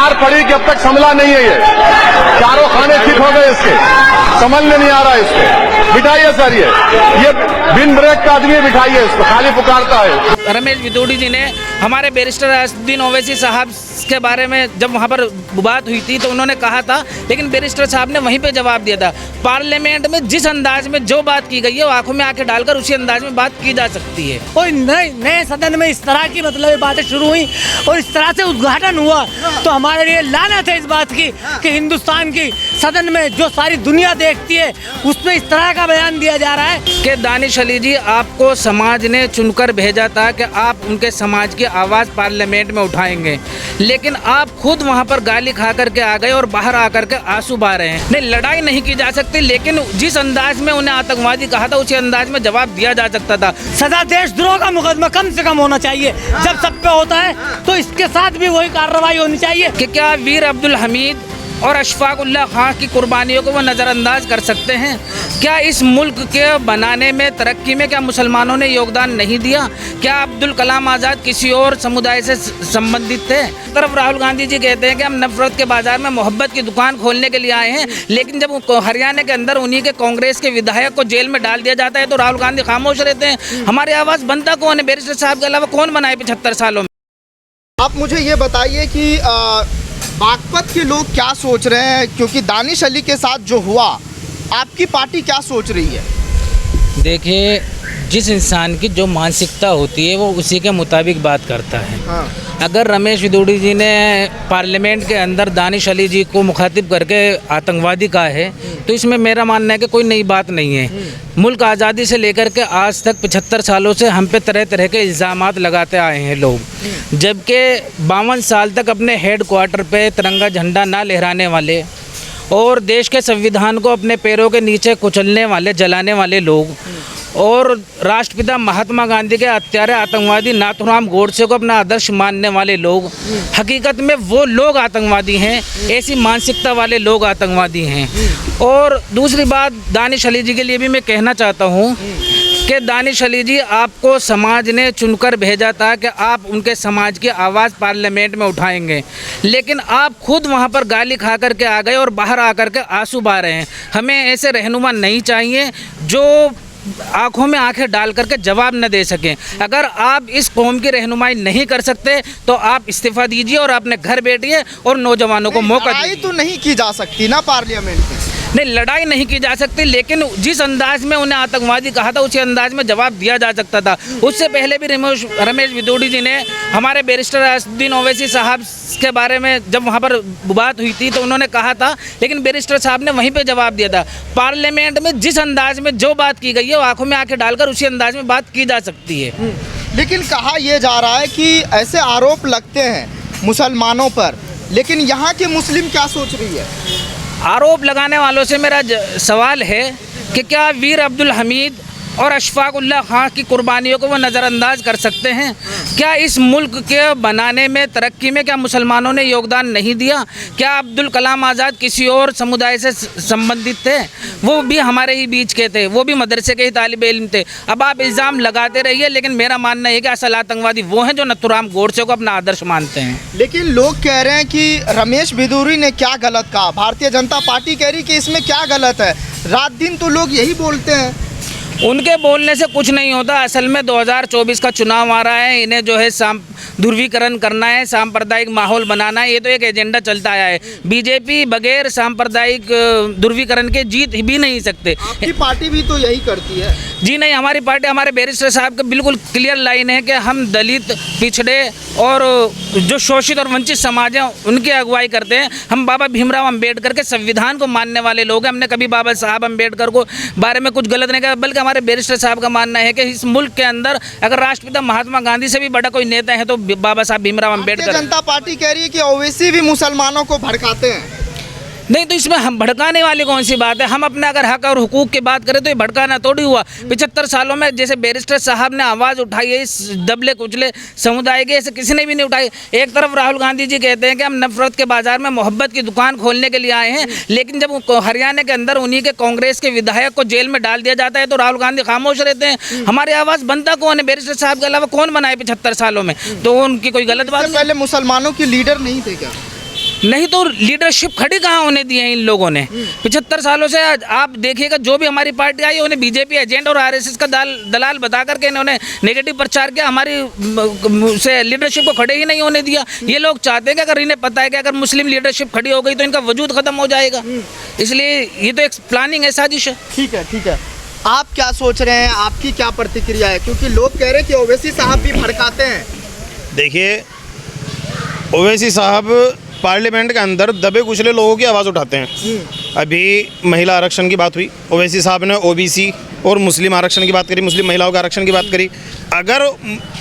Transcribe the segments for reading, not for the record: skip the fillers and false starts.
मार पड़ी कि अब तक संभला नहीं है। ये चारों खाने ठीक हो गए, इसके समझ में नहीं आ रहा है। इसको बिठाइए सर, ये बिन ब्रेक का आदमी बिठाइए, इसको खाली पुकारता है। रमेश विदोड़ी जी ने हमारे बैरिस्टर असदुद्दीन ओवैसी साहब के बारे में जब वहाँ पर बात हुई थी तो उन्होंने कहा था, लेकिन बैरिस्टर साहब ने वहीं पे जवाब दिया था। पार्लियामेंट में जिस अंदाज में जो बात की गई है वो आंखों में आंखें डालकर उसी अंदाज में बात की जा सकती है। कोई नए सदन में इस तरह की मतलब बातें शुरू हुई और इस तरह से उद्घाटन हुआ तो हमारे लिए लानत है इस बात की कि हिंदुस्तान की सदन में जो सारी दुनिया देखती है उसमें इस तरह का बयान दिया जा रहा है कि दानिश अली जी, आपको समाज ने चुनकर भेजा था कि आप उनके समाज की आवाज़ पार्लियामेंट में उठाएंगे, लेकिन आप खुद वहां पर गाली खा करके आ गए और बाहर आकर के आंसू बहा रहे हैं। नहीं, लड़ाई नहीं की जा सकती, लेकिन जिस अंदाज में उन्हें आतंकवादी कहा था उसी अंदाज में जवाब दिया जा सकता था। सदा देशद्रोह का मुकदमा कम से कम होना चाहिए। जब सब पे होता है तो इसके साथ भी वही कार्रवाई होनी चाहिए। कि क्या वीर अब्दुल हमीद और अशफाक उल्लाह खां की कुर्बानियों को वो नज़रअंदाज कर सकते हैं? क्या इस मुल्क के बनाने में, तरक्की में क्या मुसलमानों ने योगदान नहीं दिया? क्या अब्दुल कलाम आज़ाद किसी और समुदाय से संबंधित थे? तरफ राहुल गांधी जी कहते हैं कि हम नफरत के बाजार में मोहब्बत की दुकान खोलने के लिए आए हैं, लेकिन जब हरियाणा के अंदर उन्हीं के कांग्रेस के विधायक को जेल में डाल दिया जाता है तो राहुल गांधी खामोश रहते हैं। हमारी आवाज़ बनता कौन है? बैरिस्टर साहब के अलावा कौन बनाए 75 सालों में? आप मुझे ये बताइए कि बागपत के लोग क्या सोच रहे हैं, क्योंकि दानिश अली के साथ जो हुआ, आपकी पार्टी क्या सोच रही है? देखिए, जिस इंसान की जो मानसिकता होती है वो उसी के मुताबिक बात करता है। हाँ। अगर रमेश विदोड़ी जी ने पार्लियामेंट के अंदर दानिश अली जी को मुखातिब करके आतंकवादी कहा है तो इसमें मेरा मानना है कि कोई नई बात नहीं है। मुल्क आज़ादी से लेकर के आज तक 75 सालों से हम पे तरह तरह के इल्ज़ामात लगाते आए हैं लोग, जबकि 52 साल तक अपने हेड क्वार्टर पे तिरंगा झंडा ना लहराने वाले और देश के संविधान को अपने पैरों के नीचे कुचलने वाले, जलाने वाले लोग और राष्ट्रपिता महात्मा गांधी के हत्यारे आतंकवादी नाथूराम गोडसे को अपना आदर्श मानने वाले लोग, हकीकत में वो लोग आतंकवादी हैं। ऐसी मानसिकता वाले लोग आतंकवादी हैं। और दूसरी बात, दानिश अली जी के लिए भी मैं कहना चाहता हूँ कि दानिश अली जी, आपको समाज ने चुनकर भेजा था कि आप उनके समाज की आवाज़ पार्लियामेंट में उठाएंगे, लेकिन आप खुद वहां पर गाली खा करके आ गए और बाहर आकर के आंसू बहा रहे हैं। हमें ऐसे रहनुमा नहीं चाहिए जो आंखों में आंखें डाल करके जवाब न दे सकें। अगर आप इस कौम की रहनुमाई नहीं कर सकते तो आप इस्तीफा दीजिए और अपने घर बैठिए और नौजवानों को मौका दीजिए। लड़ाई तो नहीं की जा सकती ना पार्लियामेंट में? नहीं, लड़ाई नहीं की जा सकती, लेकिन जिस अंदाज में उन्हें आतंकवादी कहा था उसी अंदाज में जवाब दिया जा सकता था। उससे पहले भी रमेश विदोड़ी जी ने हमारे बैरिस्टर असदुद्दीन ओवैसी साहब के बारे में जब वहाँ पर बात हुई थी तो उन्होंने कहा था, लेकिन बैरिस्टर साहब ने वहीं पे जवाब दिया था। पार्लियामेंट में जिस अंदाज में जो बात की गई है वो आंखों में आंखें डालकर उसी अंदाज में बात की जा सकती है। लेकिन कहा यह जा रहा है कि ऐसे आरोप लगते हैं मुसलमानों पर, लेकिन यहाँ के मुस्लिम क्या सोच रही है? आरोप लगाने वालों से मेरा सवाल है कि क्या वीर अब्दुल हमीद और अशफाक उल्लाह खां की कुर्बानियों को वो नज़रअंदाज कर सकते हैं? क्या इस मुल्क के बनाने में, तरक्की में क्या मुसलमानों ने योगदान नहीं दिया? क्या अब्दुल कलाम आज़ाद किसी और समुदाय से संबंधित थे? वो भी हमारे ही बीच के थे, वो भी मदरसे के ही तालिब इल्म थे। अब आप इल्ज़ाम लगाते रहिए, लेकिन मेरा मानना है कि असल आतंकवादी वो हैं जो नाथूराम गोडसे को अपना आदर्श मानते हैं। लेकिन लोग कह रहे हैं कि रमेश विदोड़ी ने क्या गलत कहा, भारतीय जनता पार्टी कह रही कि इसमें क्या गलत है। रात दिन तो लोग यही बोलते हैं। उनके बोलने से कुछ नहीं होता। असल में 2024 का चुनाव आ रहा है, इन्हें जो है ध्रुवीकरण करना है, सांप्रदायिक माहौल बनाना है, ये तो एक एजेंडा चलता आया है। बीजेपी बगैर सांप्रदायिक ध्रुवीकरण के जीत भी नहीं सकते। आपकी पार्टी भी तो यही करती है। जी नहीं, हमारी पार्टी, हमारे बैरिस्टर साहब का बिल्कुल क्लियर लाइन है कि हम दलित, पिछड़े और जो शोषित और वंचित समाज हैं उनकी अगुवाई करते हैं। हम बाबा भीमराव अम्बेडकर के संविधान को मानने वाले लोग हैं। हमने कभी बाबा साहब अम्बेडकर को बारे में कुछ गलत नहीं कहा, बल्कि हमारे बैरिस्टर साहब का मानना है कि इस मुल्क के अंदर अगर राष्ट्रपिता महात्मा गांधी से भी बड़ा कोई नेता है तो बाबा साहब भीमराव अम्बेडकर। जनता पार्टी कह रही है कि ओवैसी भी मुसलमानों को भड़काते हैं। नहीं, तो इसमें हम भड़काने वाली कौन सी बात है? हम अपने अगर हक और हुकूक की बात करें तो ये भड़काना थोड़ी हुआ। 75 सालों में जैसे बैरिस्टर साहब ने आवाज़ उठाई है इस दबले कुचले समुदाय के, ऐसे किसी ने भी नहीं उठाई। एक तरफ राहुल गांधी जी कहते हैं कि हम नफरत के बाजार में मोहब्बत की दुकान खोलने के लिए आए हैं, लेकिन जब हरियाणा के अंदर उन्हीं के कांग्रेस के विधायक को जेल में डाल दिया जाता है तो राहुल गांधी खामोश रहते हैं। हमारी आवाज़ बनता कौन है? बैरिस्टर साहब के अलावा कौन बनाए 75 सालों में? तो उनकी कोई गलत बात? पहले मुसलमानों की लीडर नहीं थे क्या? नहीं तो लीडरशिप खड़ी कहाँ होने दी है इन लोगों ने। 75 सालों से आप देखिएगा, जो भी हमारी पार्टी आई उन्हें बीजेपी एजेंट और आरएसएस का दलाल बता करके इन्होंने नेगेटिव प्रचार किया, हमारी से लीडरशिप को खड़े ही नहीं होने दिया। ये लोग चाहते हैं कि अगर इन्हें पता है कि अगर मुस्लिम लीडरशिप खड़ी हो गई तो इनका वजूद खत्म हो जाएगा, इसलिए ये तो एक प्लानिंग है, साजिश है। ठीक है, ठीक है। आप क्या सोच रहे हैं, आपकी क्या प्रतिक्रिया है? क्योंकि लोग कह रहे हैं कि ओवैसी साहब भी भड़काते हैं। देखिए, ओवैसी साहब पार्लियामेंट के अंदर दबे कुचले लोगों की आवाज़ उठाते हैं। अभी महिला आरक्षण की बात हुई, ओवैसी साहब ने ओबीसी और मुस्लिम आरक्षण की बात करी, मुस्लिम महिलाओं के आरक्षण की बात करी। अगर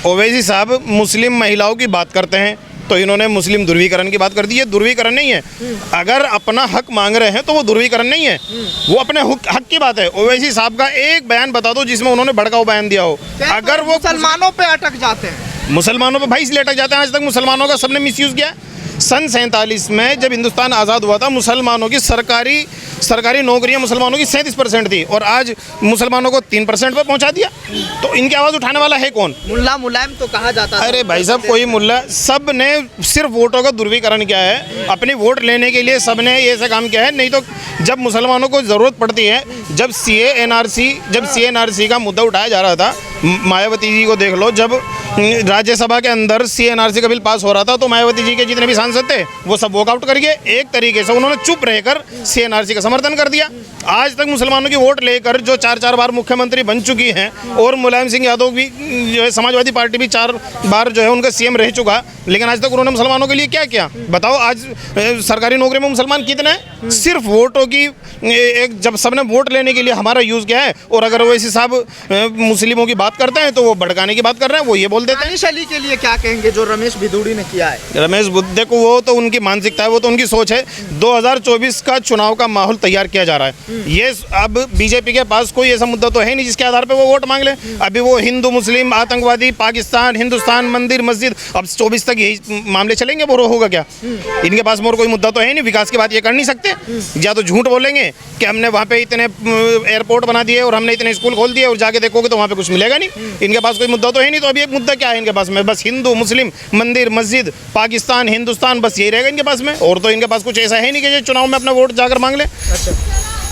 ओवैसी साहब मुस्लिम महिलाओं की बात करते हैं तो इन्होंने मुस्लिम ध्रुवीकरण की बात कर दी। ये ध्रुवीकरण नहीं है। अगर अपना हक मांग रहे हैं तो वो ध्रुवीकरण नहीं है, वो अपने हक की बात है। ओवैसी साहब का एक बयान बता दो जिसमें उन्होंने भड़काऊ बयान दिया हो। अगर वो मुसलमानों पे अटक जाते हैं, मुसलमानों पे भाई इसलिए अटक जाते हैं, आज तक मुसलमानों का सबने मिसयूज़ किया। सन 47 में जब हिंदुस्तान आज़ाद हुआ था, मुसलमानों की सरकारी नौकरियां मुसलमानों की 37% थी और आज मुसलमानों को 3% पर पहुंचा दिया। तो इनकी आवाज़ उठाने वाला है कौन? मुल्ला मुलायम तो कहा जाता है। अरे भाई साहब, कोई मुल्ला, सब ने सिर्फ वोटों का दुर्वीकरण किया है। अपनी वोट लेने के लिए सब ने ये ऐसा काम किया है। नहीं तो जब मुसलमानों को ज़रूरत पड़ती है, जब CA/NRC का मुद्दा उठाया जा रहा था, मायावती जी को देख लो, जब राज्यसभा के अंदर CA/NRC का बिल पास हो रहा था तो मायावती जी के जितने भी सांसद थे वो सब वॉकआउट करके एक तरीके से उन्होंने चुप रहकर CA/NRC का समर्थन कर दिया। आज तक मुसलमानों की वोट लेकर जो 4 बार मुख्यमंत्री बन चुकी हैं और मुलायम सिंह यादव भी जो है, समाजवादी पार्टी भी 4 बार जो है उनका CM रह चुका, लेकिन आज तक उन्होंने मुसलमानों के लिए क्या किया बताओ? आज सरकारी नौकरी में मुसलमान कितने हैं? सिर्फ वोटों की एक, जब सबने वोट लेने के लिए हमारा यूज़ किया है। और अगर वो इसी साहब मुस्लिमों की बात करते हैं तो वो भड़काने की बात कर रहे हैं, वो ये बोल देते हैं। दानिश अली के लिए क्या कहेंगे जो रमेश भिदुड़ी ने किया है? रमेश बुद्धे को, वो तो उनकी मानसिकता है, वो तो उनकी सोच है। 2024 का चुनाव का माहौल तैयार किया जा रहा है। ये अब बीजेपी के पास कोई ऐसा मुद्दा तो है नहीं जिसके आधार पर वो वोट मांग ले। अभी वो हिंदू मुस्लिम आतंकवादी पाकिस्तान हिंदुस्तान मंदिर मस्जिद, अब 24 तक यही मामले चलेंगे। वो होगा क्या? इनके पास और कोई मुद्दा तो है नहीं। विकास की बात ये कर नहीं सकते। या तो झूठ बोलेंगे कि हमने वहाँ पे इतने एयरपोर्ट बना दिए और हमने इतने स्कूल खोल दिए, और जाके देखोगे तो वहाँ पे कुछ मिलेगा नहीं। इनके पास कोई मुद्दा तो है नहीं। तो अभी एक मुद्दा क्या है इनके पास में? बस हिंदू मुस्लिम मंदिर मस्जिद पाकिस्तान हिंदुस्तान, बस यही रहेगा इनके पास में। और तो इनके पास कुछ ऐसा है नहीं कि चुनाव में अपना वोट जाकर मांग ले। अच्छा,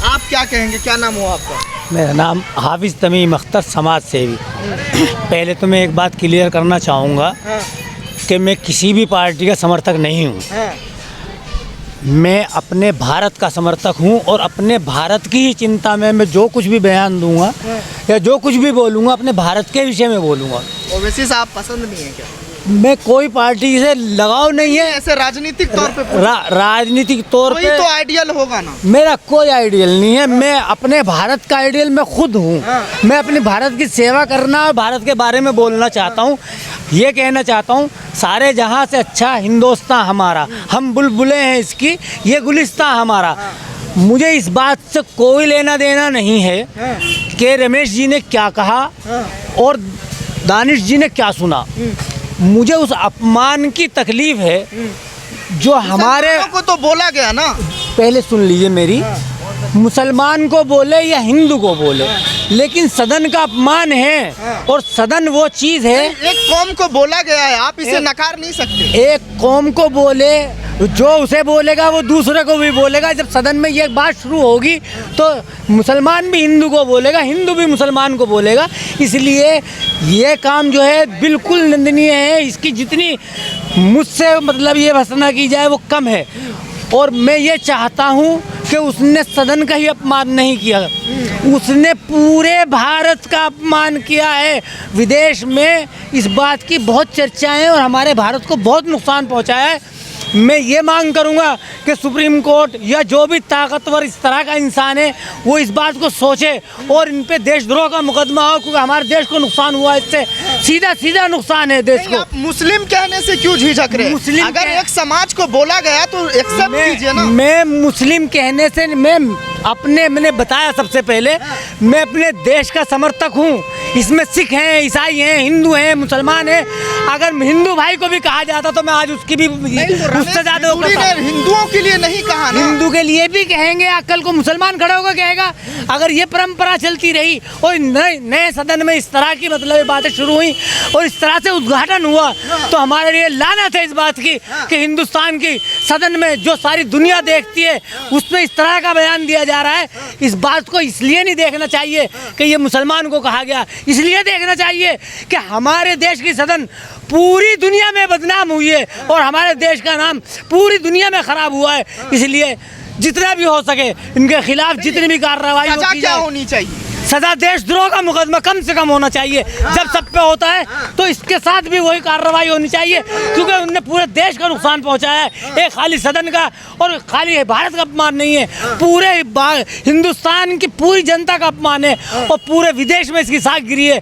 आप क्या कहेंगे? क्या नाम हुआ आपका? मेरा नाम हाफिज़ तमीम अख्तर, समाज सेवी। पहले तो मैं एक बात क्लियर करना चाहूँगा कि मैं किसी भी पार्टी का समर्थक नहीं हूँ। मैं अपने भारत का समर्थक हूँ और अपने भारत की ही चिंता में मैं जो कुछ भी बयान दूंगा या जो कुछ भी बोलूँगा अपने भारत के विषय में बोलूँगा। ओवैसी साहब पसंद नहीं है क्या? मैं कोई पार्टी से लगाव नहीं है। ऐसे राजनीतिक तौर पे राजनीतिक तौर कोई पे तो आइडियल होगा ना? मेरा कोई आइडियल नहीं है। मैं अपने भारत का आइडियल मैं खुद हूँ। मैं अपने भारत की सेवा करना और भारत के बारे में बोलना चाहता हूँ। ये कहना चाहता हूँ, सारे जहाँ से अच्छा हिंदुस्तान हमारा, हम बुलबुलें हैं इसकी, ये गुलिस्तान हमारा। मुझे इस बात से कोई लेना देना नहीं है कि रमेश जी ने क्या कहा और दानिश जी ने क्या सुना। मुझे उस अपमान की तकलीफ है जो हमारे को तो बोला गया ना। पहले सुन लीजिए मेरी, मुसलमान को बोले या हिंदू को बोले, लेकिन सदन का अपमान है और सदन वो चीज़ है। एक कौम को बोला गया है, आप इसे नकार नहीं सकते। एक कौम को बोले, जो उसे बोलेगा वो दूसरे को भी बोलेगा। जब सदन में ये बात शुरू होगी तो मुसलमान भी हिंदू को बोलेगा, हिंदू भी मुसलमान को बोलेगा। इसलिए ये काम जो है बिल्कुल निंदनीय है। इसकी जितनी मुझसे मतलब ये भर्त्सना की जाए वो कम है। और मैं ये चाहता हूँ कि उसने सदन का ही अपमान नहीं किया, उसने पूरे भारत का अपमान किया है। विदेश में इस बात की बहुत चर्चाएं हैं और हमारे भारत को बहुत नुकसान पहुँचाया है। मैं ये मांग करूँगा कि सुप्रीम कोर्ट या जो भी ताकतवर इस तरह का इंसान है वो इस बात को सोचे और इन पे देशद्रोह का मुकदमा हो, क्योंकि हमारे देश को नुकसान हुआ, इससे सीधा सीधा नुकसान है देश को। आप मुस्लिम कहने से क्यों झिझक रहे हैं? मुस्लिम अगर एक समाज को बोला गया तो एक्सेप्ट कीजिए ना। मैं मुस्लिम कहने से मैंने बताया सबसे पहले मैं अपने देश का समर्थक हूँ, इसमें सिख हैं, ईसाई हैं, हिंदू हैं, मुसलमान हैं। अगर हिंदू भाई को भी कहा जाता तो मैं आज उसकी भी उससे ज्यादा मोदी ने हिंदुओं के लिए नहीं कहा ना। हिंदू के लिए भी कहेंगे, कल को मुसलमान खड़ा होकर कहेगा। अगर ये परंपरा चलती रही और नए सदन में इस तरह की मतलब बातें शुरू हुई और इस तरह से उद्घाटन हुआ तो हमारे लिए लानत है इस बात की कि हिंदुस्तान की सदन में जो सारी दुनिया देखती है उसमें इस तरह का बयान दिया जा रहा है। इस बात को इसलिए नहीं देखना चाहिए कि ये मुसलमान को कहा गया, इसलिए देखना चाहिए कि हमारे देश की सदन पूरी दुनिया में बदनाम हुई है और हमारे देश का नाम पूरी दुनिया में खराब हुआ है। इसलिए जितना भी हो सके इनके खिलाफ जितनी भी कार्रवाई सजा क्या होनी चाहिए? सजा देशद्रोह का मुकदमा कम से कम होना चाहिए। जब सब पे होता है तो इसके साथ भी वही कार्रवाई होनी चाहिए क्योंकि उनने पूरे देश का नुकसान पहुंचाया है। एक खाली सदन का और खाली भारत का अपमान नहीं है, पूरे हिंदुस्तान की पूरी जनता का अपमान है और पूरे विदेश में इसकी साख गिरी है।